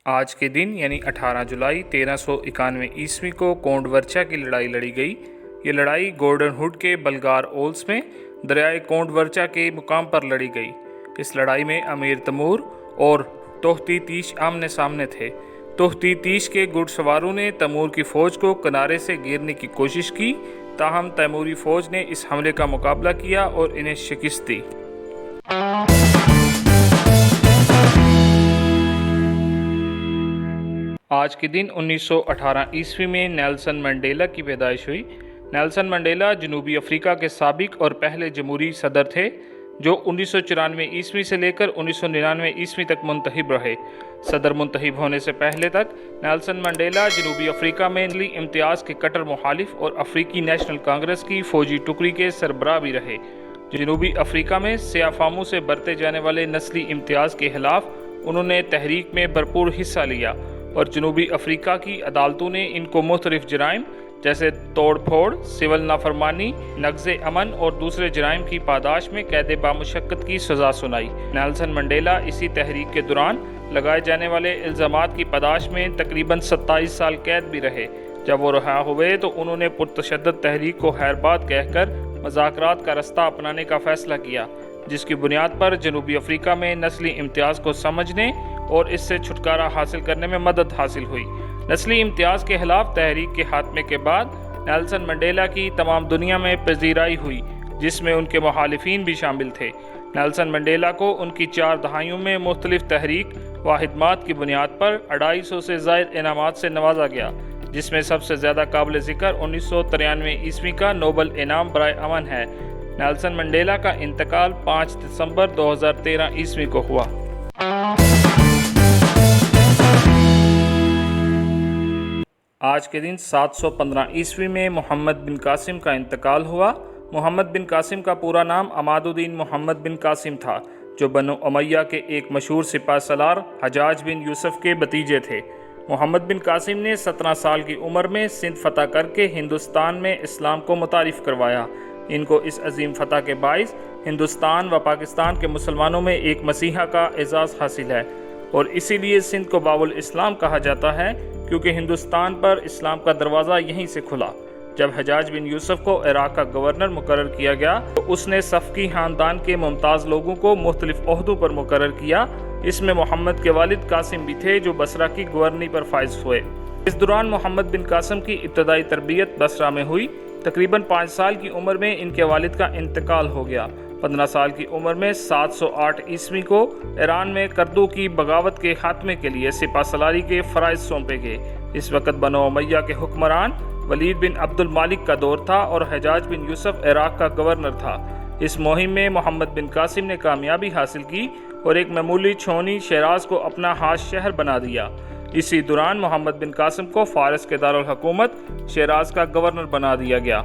آج کے دن یعنی 18 جولائی 1391 کو کونڈ ورچا کی لڑائی لڑی گئی۔ یہ لڑائی گورڈن ہوڈ کے بلگار اولس میں دریائے کونڈ ورچا کے مقام پر لڑی گئی۔ اس لڑائی میں امیر تیمور اور توختی تیش آمنے سامنے تھے۔ توختی تیش کے گھڑ سواروں نے تیمور کی فوج کو کنارے سے گھیرنے کی کوشش کی، تاہم تیموری فوج نے اس حملے کا مقابلہ کیا اور انہیں شکست دی۔ آج کے دن 1918 میں نیلسن منڈیلا کی پیدائش ہوئی۔ نیلسن منڈیلا جنوبی افریقہ کے سابق اور پہلے جمہوری صدر تھے، جو 1994 سے لے کر 1999 تک منتخب رہے۔ صدر منتخب ہونے سے پہلے تک نیلسن منڈیلا جنوبی افریقہ میں نسلی امتیاز کے کٹر مخالف اور افریقی نیشنل کانگریس کی فوجی ٹکڑی کے سربراہ بھی رہے۔ جنوبی افریقہ میں سیاہ فاموں سے برتے جانے والے نسلی امتیاز کے خلاف انہوں نے تحریک میں بھرپور حصہ لیا، اور جنوبی افریقہ کی عدالتوں نے ان کو مختلف جرائم جیسے توڑ پھوڑ، سول نافرمانی، نقض امن اور دوسرے جرائم کی پاداش میں قید بامشقت کی سزا سنائی۔ نیلسن منڈیلا اسی تحریک کے دوران لگائے جانے والے الزامات کی پاداش میں تقریباً 27 سال قید بھی رہے۔ جب وہ رہا ہوئے تو انہوں نے پرتشدد تحریک کو خیر بات کہہ کر مذاکرات کا رستہ اپنانے کا فیصلہ کیا، جس کی بنیاد پر جنوبی افریقہ میں نسلی امتیاز کو سمجھنے اور اس سے چھٹکارا حاصل کرنے میں مدد حاصل ہوئی۔ نسلی امتیاز کے خلاف تحریک کے خاتمے کے بعد نیلسن منڈیلا کی تمام دنیا میں پذیرائی ہوئی، جس میں ان کے مخالفین بھی شامل تھے۔ نیلسن منڈیلا کو ان کی 4 دہائیوں میں مختلف تحریک و خدمات کی بنیاد پر 250 سے زائد انعامات سے نوازا گیا، جس میں سب سے زیادہ قابل ذکر 1993 کا نوبل انعام برائے امن ہے۔ نیلسن منڈیلا کا انتقال 5 دسمبر 2013 کو ہوا۔ آج کے دن 715 میں محمد بن قاسم کا انتقال ہوا۔ محمد بن قاسم کا پورا نام عماد الدین محمد بن قاسم تھا، جو بنو امیہ کے ایک مشہور سپہ سالار حجاج بن یوسف کے بھتیجے تھے۔ محمد بن قاسم نے 17 سال کی عمر میں سندھ فتح کر کے ہندوستان میں اسلام کو متعارف کروایا۔ ان کو اس عظیم فتح کے باعث ہندوستان و پاکستان کے مسلمانوں میں ایک مسیحا کا اعزاز حاصل ہے، اور اسی لیے سندھ کو باب الاسلام کہا جاتا ہے، کیونکہ ہندوستان پر اسلام کا دروازہ یہیں سے کھلا۔ جب حجاج بن یوسف کو عراق کا گورنر مقرر کیا گیا تو اس نے صفوی خاندان کے ممتاز لوگوں کو مختلف عہدوں پر مقرر کیا۔ اس میں محمد کے والد قاسم بھی تھے، جو بصرہ کی گورنری پر فائز ہوئے۔ اس دوران محمد بن قاسم کی ابتدائی تربیت بصرہ میں ہوئی۔ تقریباً 5 سال کی عمر میں ان کے والد کا انتقال ہو گیا۔ 15 سال کی عمر میں 708 کو ایران میں کردوں کی بغاوت کے خاتمے کے لیے سپہ سالاری کے فرائض سونپے گئے۔ اس وقت بنو امیہ کے حکمران ولید بن عبد المالک کا دور تھا اور حجاج بن یوسف عراق کا گورنر تھا۔ اس مہم میں محمد بن قاسم نے کامیابی حاصل کی اور ایک معمولی چھونی شیراز کو اپنا خاص شہر بنا دیا۔ اسی دوران محمد بن قاسم کو فارس کے دارالحکومت شیراز کا گورنر بنا دیا گیا۔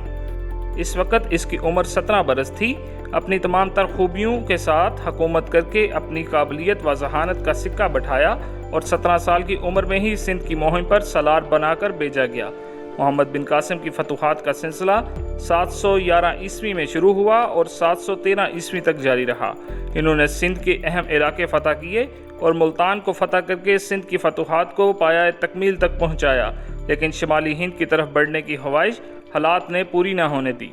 اس وقت اس کی عمر 17 برس تھی۔ اپنی تمام تر خوبیوں کے ساتھ حکومت کر کے اپنی قابلیت و ذہانت کا سکہ بٹھایا، اور 17 سال کی عمر میں ہی سندھ کی مہم پر سالار بنا کر بھیجا گیا۔ محمد بن قاسم کی فتوحات کا سلسلہ 711 میں شروع ہوا اور 713 تک جاری رہا۔ انہوں نے سندھ کے اہم علاقے فتح کیے اور ملتان کو فتح کر کے سندھ کی فتوحات کو پایہ تکمیل تک پہنچایا، لیکن شمالی ہند کی طرف بڑھنے کی خواہش حالات نے پوری نہ ہونے دی۔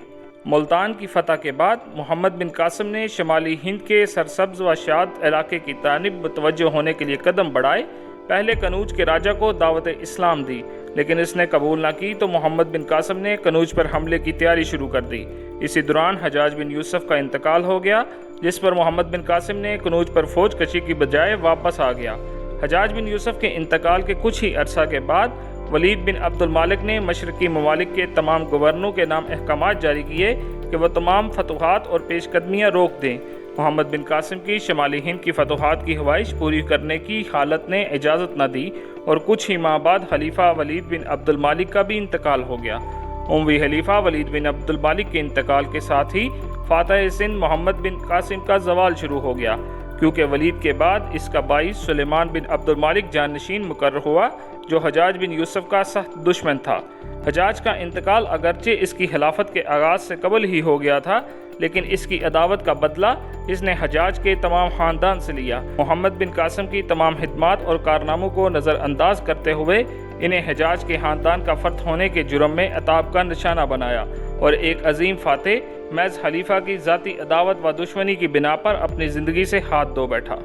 ملتان کی فتح کے بعد محمد بن قاسم نے شمالی ہند کے سرسبز و شاد علاقے کی جانب متوجہ ہونے کے لیے قدم بڑھائے۔ پہلے کنوج کے راجہ کو دعوت اسلام دی، لیکن اس نے قبول نہ کی تو محمد بن قاسم نے کنوج پر حملے کی تیاری شروع کر دی۔ اسی دوران حجاج بن یوسف کا انتقال ہو گیا، جس پر محمد بن قاسم نے کنوج پر فوج کشی کی بجائے واپس آ گیا۔ حجاج بن یوسف کے انتقال کے کچھ ہی عرصہ کے بعد ولید بن عبد المالک نے مشرقی ممالک کے تمام گورنروں کے نام احکامات جاری کیے کہ وہ تمام فتوحات اور پیش قدمیاں روک دیں۔ محمد بن قاسم کی شمالی ہند کی فتوحات کی خواہش پوری کرنے کی حالت نے اجازت نہ دی، اور کچھ ہی ماہ بعد خلیفہ ولید بن عبد المالک کا بھی انتقال ہو گیا۔ اموی خلیفہ ولید بن عبد المالک کے انتقال کے ساتھ ہی فاتح سندھ محمد بن قاسم کا زوال شروع ہو گیا، کیونکہ ولید کے بعد اس کا باعث سلیمان بن عبد المالک جانشین مقرر ہوا، جو حجاج بن یوسف کا سخت دشمن تھا۔ حجاج کا انتقال اگرچہ اس کی خلافت کے آغاز سے قبل ہی ہو گیا تھا، لیکن اس کی عداوت کا بدلہ اس نے حجاج کے تمام خاندان سے لیا۔ محمد بن قاسم کی تمام خدمات اور کارناموں کو نظر انداز کرتے ہوئے انہیں حجاج کے خاندان کا فرد ہونے کے جرم میں عتاب کا نشانہ بنایا اور ایک عظیم فاتح محض خلیفہ کی ذاتی عداوت و دشمنی کی بنا پر اپنی زندگی سے ہاتھ دھو بیٹھا۔